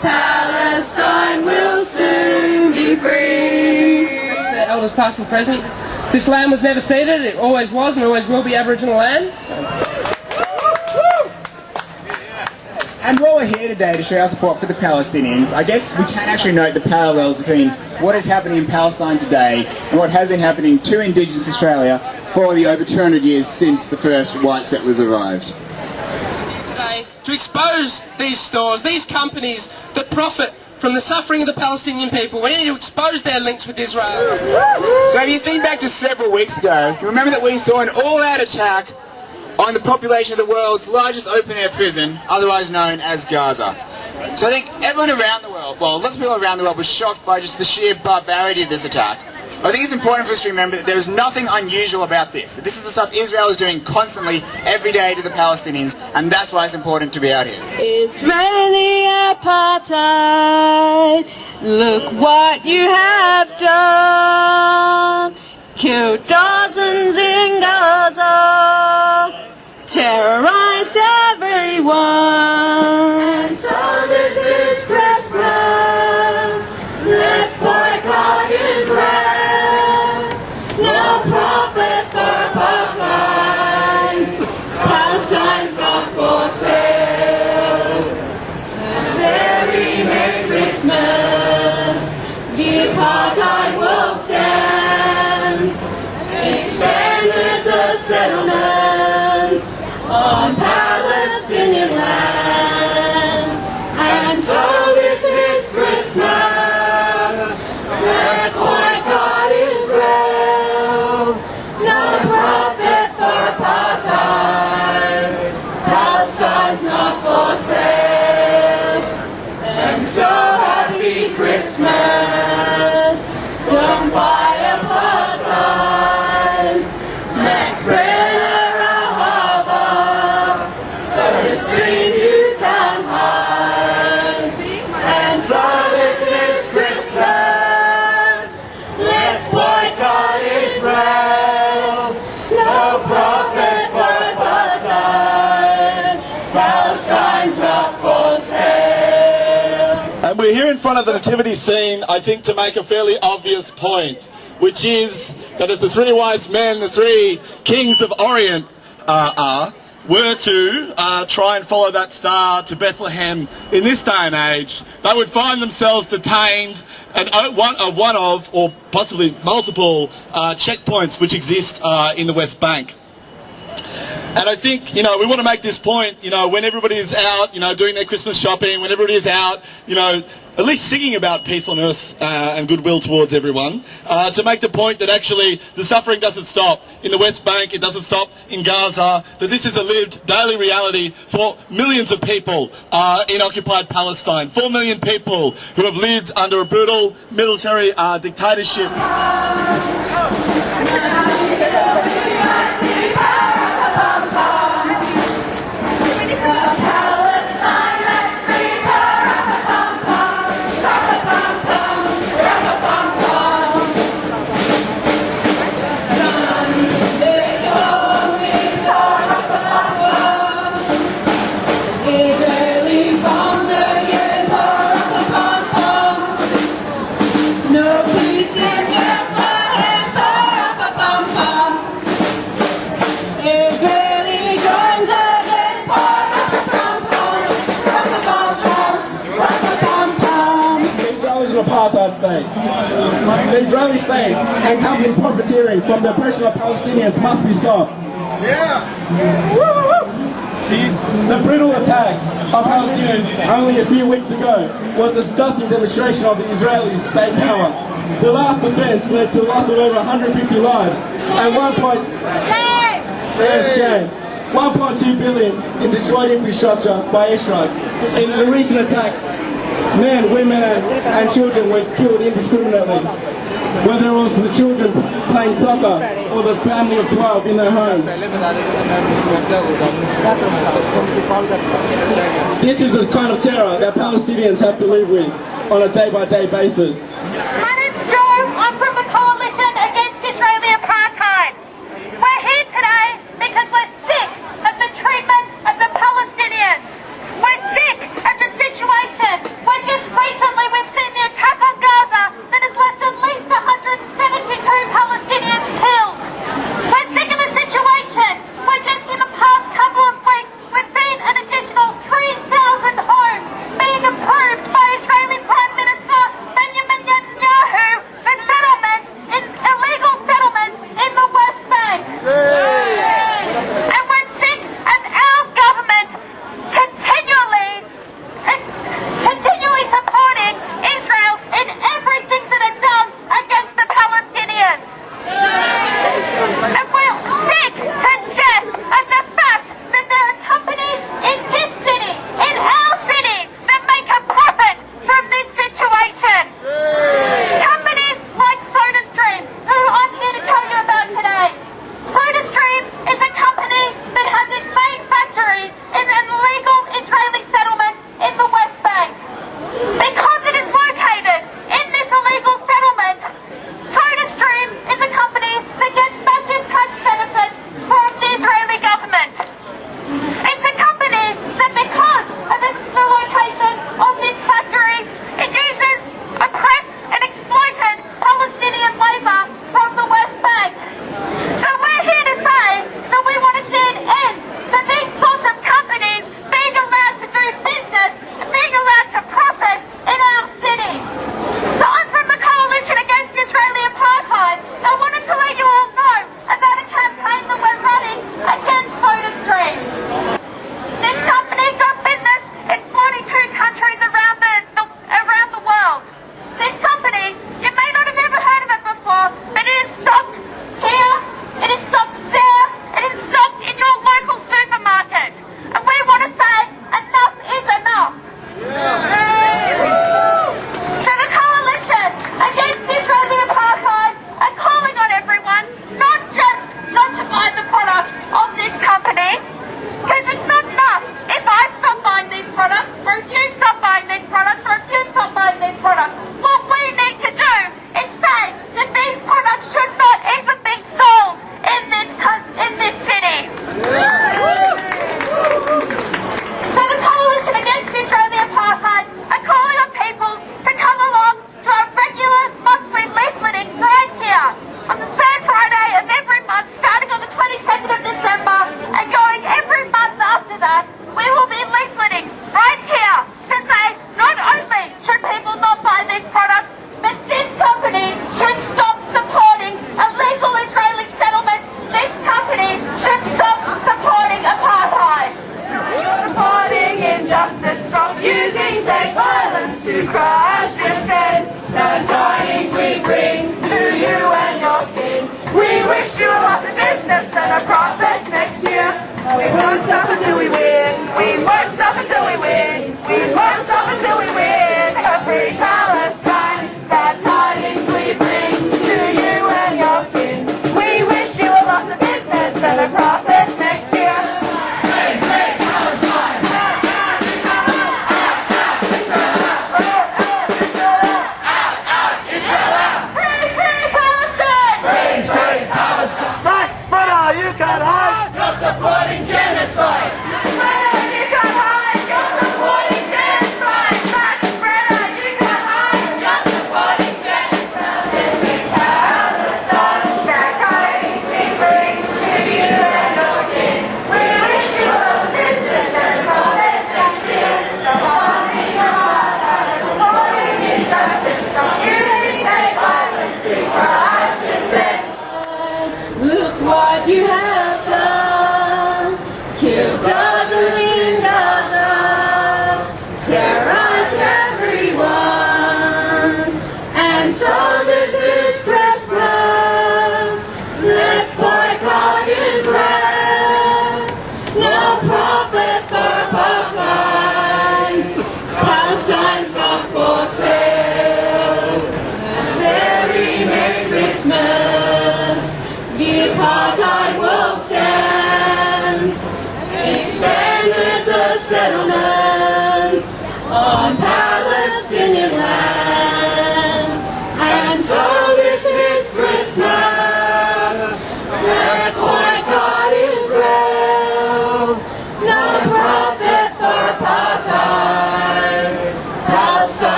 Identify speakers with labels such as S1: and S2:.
S1: Palestine will soon be free.
S2: The elders past and present. This land was never ceded, it always was and always will be Aboriginal land.
S3: And while we're here today to show our support for the Palestinians, I guess we can actually note the parallels between what is happening in Palestine today and what has been happening to Indigenous Australia for the over 200 years since the first white settlers arrived.
S2: Today, to expose these stores, these companies that profit from the suffering of the Palestinian people, we need to expose their links with Israel.
S3: So if you think back to several weeks ago, you remember that we saw an all-out attack on the population of the world's largest open-air prison, otherwise known as Gaza. So I think everyone around the world, well, lots of people around the world were shocked by just the sheer barbarity of this attack. But I think it's important for us to remember that there's nothing unusual about this. This is the stuff Israel is doing constantly, every day to the Palestinians, and that's why it's important to be out here.
S1: Israeli apartheid, look what you have done. Killed dozens in Gaza, terrorized everyone. And so this is Christmas, let's boycott Israel. No profit for apartheid, Palestine's not for sale. And a very Merry Christmas, the apartheid will stand. Expanded the settlements on Palestinian land. And so this is Christmas, let's boycott Israel. No profit for apartheid, Palestine's not for sale. And so happy Christmas, don't buy apartheid. Let's spread our harbor so the stream you can hide. And so this is Christmas, let's boycott Israel. No profit for apartheid, Palestine's not for sale.
S4: And we're here in front of the nativity scene, I think, to make a fairly obvious point, which is that if the three wise men, the three kings of Orient were to try and follow that star to Bethlehem in this day and age, they would find themselves detained at one of, or possibly multiple, checkpoints which exist in the West Bank. And I think, we want to make this point, when everybody is out, doing their Christmas shopping, when everybody is out, at least singing about peace on earth and goodwill towards everyone, to make the point that actually the suffering doesn't stop in the West Bank, it doesn't stop in Gaza, that this is a lived daily reality for millions of people in occupied Palestine, 4 million people who have lived under a brutal military dictatorship.
S2: Apartheid state. The Israeli state and companies profiteering from the oppression of Palestinians must be stopped. The brutal attacks of Palestinians only a few weeks ago was a disgusting demonstration of the Israeli state power. The last offence led to the loss of over 150 lives and 1.2 billion in destroyed infrastructure by airstrikes. In the recent attack, men, women and children were killed indiscriminately, whether it was the children playing soccer or the family of 12 in their home. This is the kind of terror that Palestinians have to live with on a day-by-day basis.